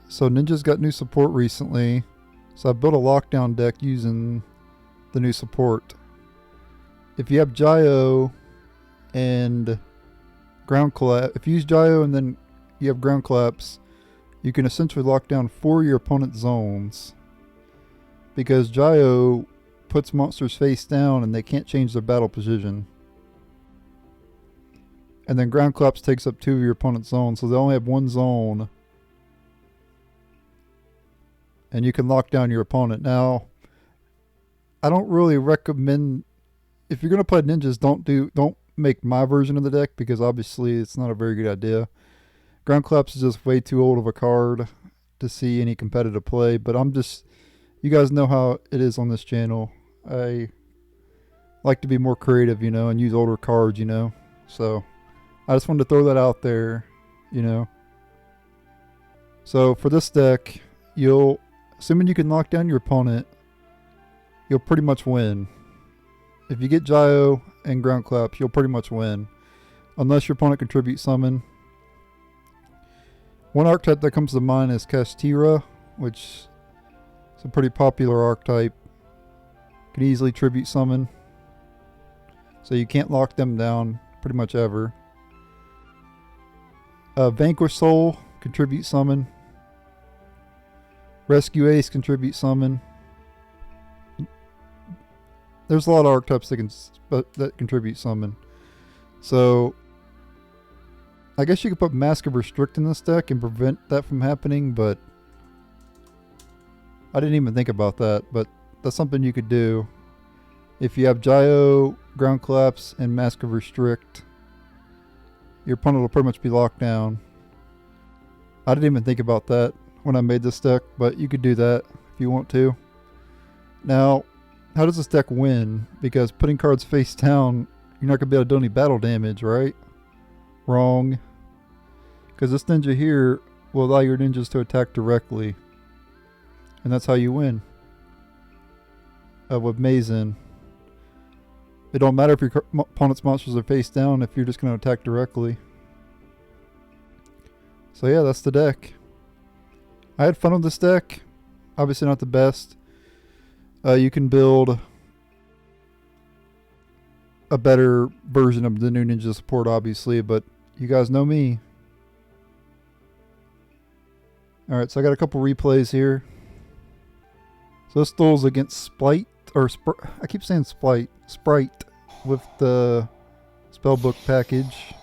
So Ninja's got new support recently. So I built a lockdown deck using the new support. If you have Gyro and ground collapse, if you use Gyro and then you have ground collapse, you can essentially lock down 4 of your opponent's zones. Because Gyro puts monsters face down and they can't change their battle position. And then ground collapse takes up 2 of your opponent's zones, so they only have 1 zone. And you can lock down your opponent. Now, I don't really recommend, if you're gonna play ninjas, don't make my version of the deck, because obviously it's not a very good idea. Ground collapse is just way too old of a card to see any competitive play, but you guys know how it is on this channel. I like to be more creative, and use older cards, So I just wanted to throw that out there, So for this deck, assuming you can knock down your opponent, you'll pretty much win. If you get Gyro and ground collapse, you'll pretty much win. Unless your opponent contributes summon. One archetype that comes to mind is Kastira, which is a pretty popular archetype. Can easily tribute summon. So you can't lock them down pretty much ever. Vanquish Soul, contribute summon. Rescue Ace, contribute summon. There's a lot of archetypes that contribute summon. So I guess you could put Mask of Restrict in this deck and prevent that from happening, but I didn't even think about that, but that's something you could do. If you have Gyro, ground collapse, and Mask of Restrict, your opponent will pretty much be locked down. I didn't even think about that when I made this deck, but you could do that if you want to. Now, how does this deck win? Because putting cards face down, you're not going to be able to do any battle damage, right? Wrong. Because this ninja here will allow your ninjas to attack directly. And that's how you win. With Mazen. It don't matter if your opponent's monsters are face down if you're just going to attack directly. So yeah, that's the deck. I had fun with this deck. Obviously not the best. You can build a better version of the new ninja support, obviously, but you guys know me. Alright, so I got a couple replays here. So this duel's against Spright, I keep saying Spright with the spellbook package.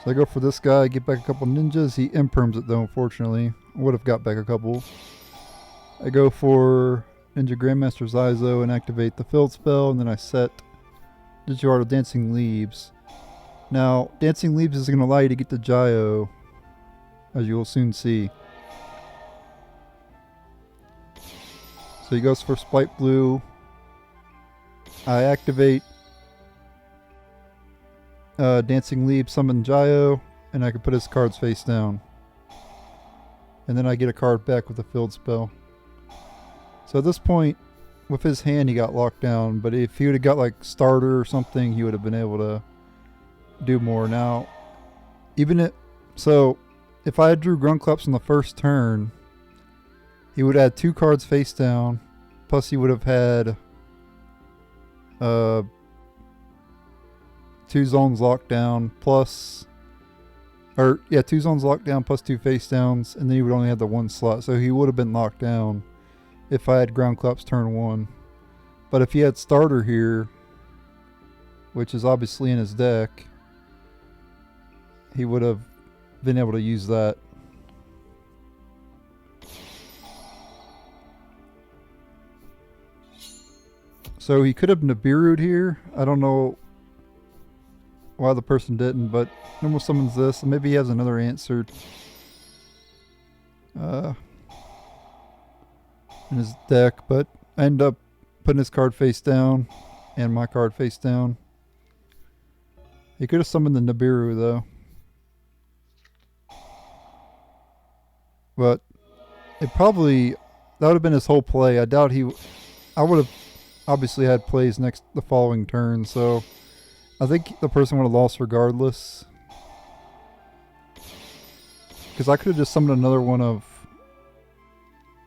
So I go for this guy, get back a couple ninjas. He imperms it though, unfortunately. I would have got back a couple. I go for Ninja Grandmaster's Izo and activate the field spell, and then I set Digimon Dancing Leaves. Now, Dancing Leaves is going to allow you to get the Gyro, as you will soon see. So he goes for Spright Blue. I activate Dancing Leaves, summon Gyro, and I can put his cards face down. And then I get a card back with a field spell. So at this point, with his hand, he got locked down. But if he would have got like starter or something, he would have been able to do more. Now, so if I had drew ground collapse on the first turn, he would add 2 cards face down. Plus, he would have had 2 zones locked down. 2 zones locked down plus 2 face downs, and then he would only have the 1 slot. So he would have been locked down if I had ground collapse turn 1. But if he had starter here, which is obviously in his deck, he would have been able to use that. So he could have Nibiru'd here. I don't know why the person didn't, but normal summons this, and maybe he has another answer in his deck, but I end up putting his card face down and my card face down. He could have summoned the Nibiru though, but that would have been his whole play. I doubt I would have obviously had plays the following turn, so I think the person would have lost regardless. Because I could have just summoned another one of...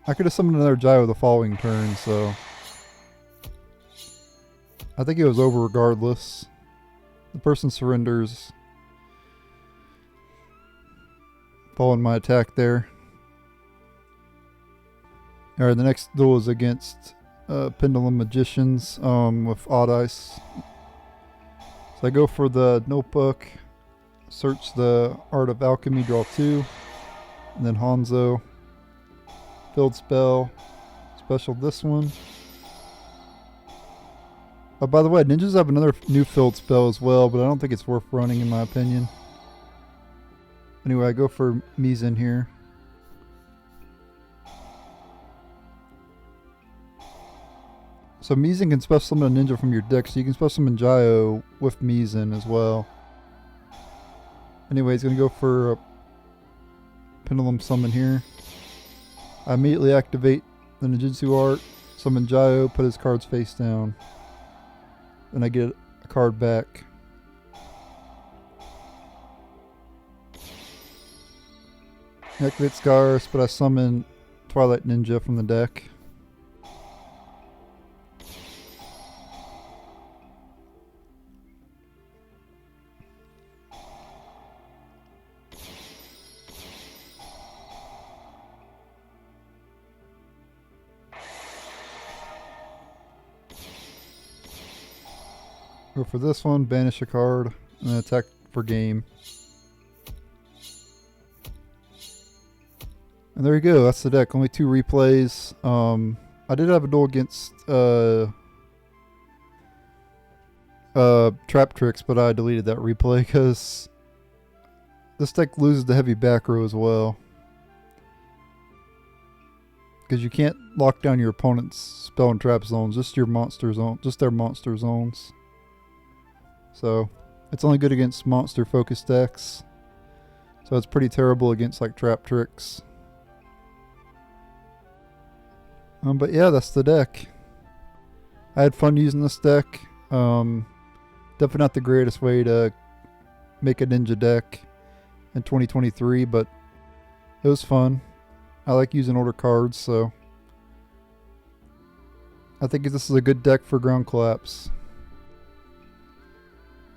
I could have summoned another Gyro the following turn, so... I think it was over regardless. The person surrenders. Following my attack there. Alright, the next duel is against Pendulum Magicians with Odd Ice. So I go for the notebook, search the Art of Alchemy, draw 2, and then Hanzo. Field spell, special this one. Oh, by the way, ninjas have another new field spell as well, but I don't think it's worth running in my opinion. Anyway, I go for Mizan here. So Mizan can special summon a ninja from your deck, so you can special summon Gyro with Mizan as well. Anyway, he's going to go for a Pendulum Summon here. I immediately activate the Ninjutsu art, summon Gyro, put his cards face down. Then I get a card back. Activate Scars, but I summon Twilight Ninja from the deck. Go for this one, banish a card, and then attack for game. And there you go, that's the deck. Only 2 replays. I did have a duel against Trap Tricks, but I deleted that replay because this deck loses the heavy back row as well. Because you can't lock down your opponent's spell and trap zones, just your monster zone, just their monster zones. So it's only good against monster focused decks. So it's pretty terrible against like Trap Tricks. But yeah, that's the deck. I had fun using this deck. Definitely not the greatest way to make a ninja deck in 2023, but it was fun. I like using older cards, so I think this is a good deck for Ground Collapse.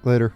Later.